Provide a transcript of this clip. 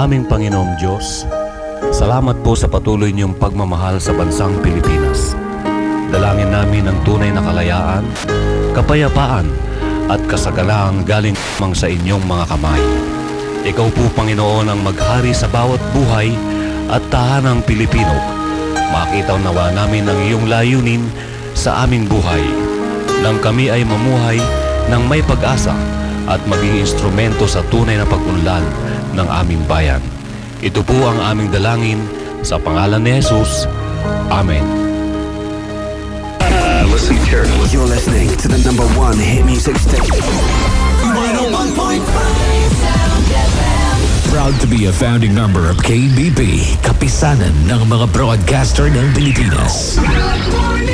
Aming Panginoong Diyos, salamat po sa patuloy niyong pagmamahal sa bansang Pilipinas. Dalangin namin ang tunay na kalayaan, kapayapaan at kasagalaang galing mang sa inyong mga kamay. Ikaw po, Panginoon, ang maghari sa bawat buhay at tahanang Pilipino. Makita nawa namin ang iyong layunin sa aming buhay nang kami ay mamuhay ng may pag-asa at maging instrumento sa tunay na pag-unlad ng aming bayan. Ito po ang aming dalangin sa pangalan ni Jesus. Amen. Listen carefully. You're listening to the number one hit music station. 101.5 Sound FM. Proud to be a founding member of KBP, kapisanan ng mga broadcaster ng Pilipinas. Good morning.